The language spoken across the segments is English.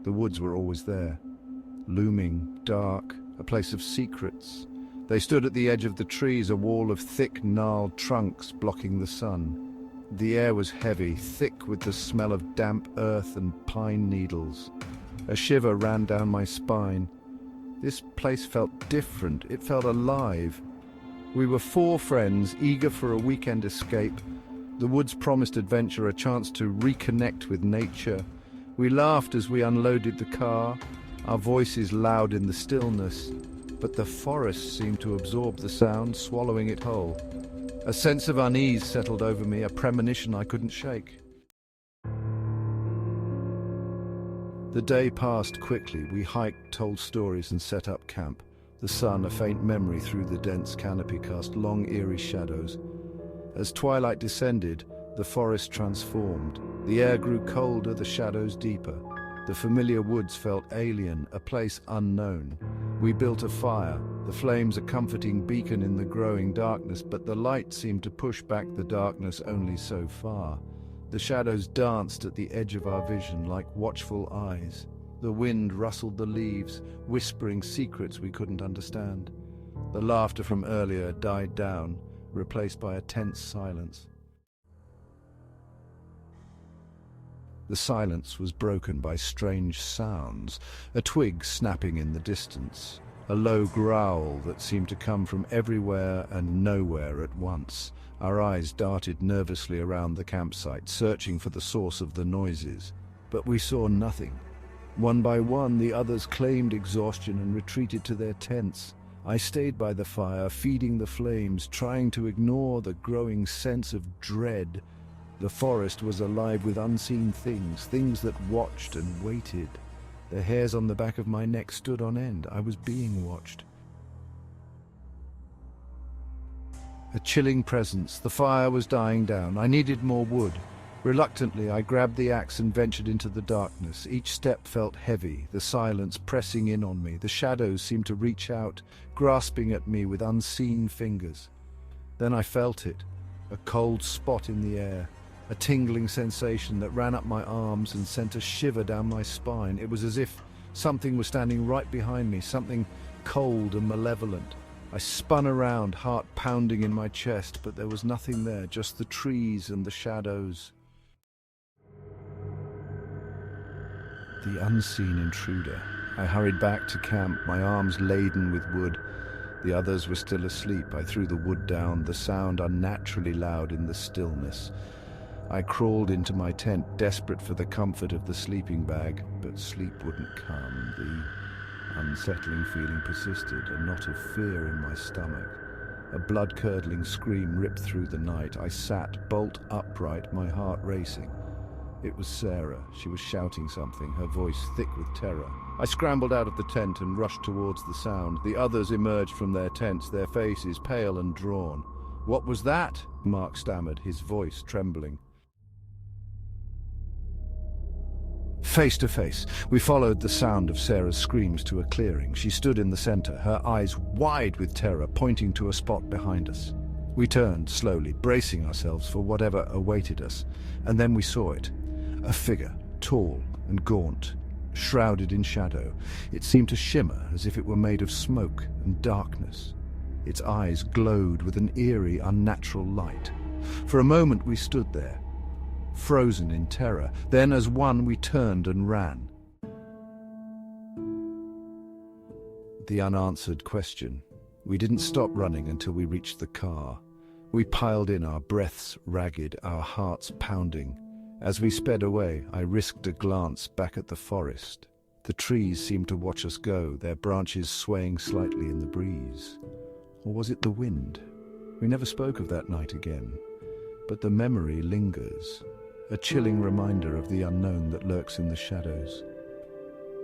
The woods were always there, looming, dark, a place of secrets. They stood at the edge of the trees, a wall of thick, gnarled trunks blocking the sun. The air was heavy, thick with the smell of damp earth and pine needles. A shiver ran down my spine. This place felt different. It felt alive. We were 4 friends, eager for a weekend escape. The woods promised adventure, a chance to reconnect with nature. We laughed as we unloaded the car, our voices loud in the stillness. But the forest seemed to absorb the sound, swallowing it whole. A sense of unease settled over me, a premonition I couldn't shake. The day passed quickly. We hiked, told stories, and set up camp. The sun, a faint memory through the dense canopy, cast long, eerie shadows. As twilight descended, the forest transformed. The air grew colder, the shadows deeper. The familiar woods felt alien, a place unknown. We built a fire, the flames a comforting beacon in the growing darkness, but the light seemed to push back the darkness only so far. The shadows danced at the edge of our vision like watchful eyes. The wind rustled the leaves, whispering secrets we couldn't understand. The laughter from earlier died down, replaced by a tense silence. The silence was broken by strange sounds, a twig snapping in the distance, a low growl that seemed to come from everywhere and nowhere at once. Our eyes darted nervously around the campsite, searching for the source of the noises. But we saw nothing. One by one, the others claimed exhaustion and retreated to their tents. I stayed by the fire, feeding the flames, trying to ignore the growing sense of dread. The forest was alive with unseen things, things that watched and waited. The hairs on the back of my neck stood on end. I was being watched. A chilling presence. The fire was dying down. I needed more wood. Reluctantly, I grabbed the axe and ventured into the darkness. Each step felt heavy, the silence pressing in on me. The shadows seemed to reach out, grasping at me with unseen fingers. Then I felt it, a cold spot in the air. A tingling sensation that ran up my arms and sent a shiver down my spine. It was as if something was standing right behind me, something cold and malevolent. I spun around, heart pounding in my chest, but there was nothing there, just the trees and the shadows. The unseen intruder. I hurried back to camp, my arms laden with wood. The others were still asleep. I threw the wood down, the sound unnaturally loud in the stillness. I crawled into my tent, desperate for the comfort of the sleeping bag, but sleep wouldn't come. The unsettling feeling persisted, a knot of fear in my stomach. A blood-curdling scream ripped through the night. I sat bolt upright, my heart racing. It was Sarah. She was shouting something, her voice thick with terror. I scrambled out of the tent and rushed towards the sound. The others emerged from their tents, their faces pale and drawn. "What was that?" Mark stammered, his voice trembling. Face to face, we followed the sound of Sarah's screams to a clearing. She stood in the center, her eyes wide with terror, pointing to a spot behind us. We turned slowly, bracing ourselves for whatever awaited us, and then we saw it. A figure, tall and gaunt, shrouded in shadow. It seemed to shimmer as if it were made of smoke and darkness. Its eyes glowed with an eerie, unnatural light. For a moment we stood there, frozen in terror. Then as one we turned and ran. The unanswered question. We didn't stop running until we reached the car. We piled in, our breaths ragged, our hearts pounding. As we sped away, I risked a glance back at the forest. The trees seemed to watch us go, their branches swaying slightly in the breeze. Or was it the wind? We never spoke of that night again. But the memory lingers. A chilling reminder of the unknown that lurks in the shadows.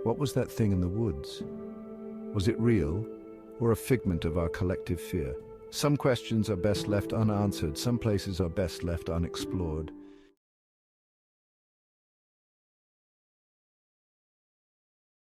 What was that thing in the woods? Was it real, or a figment of our collective fear? Some questions are best left unanswered, some places are best left unexplored.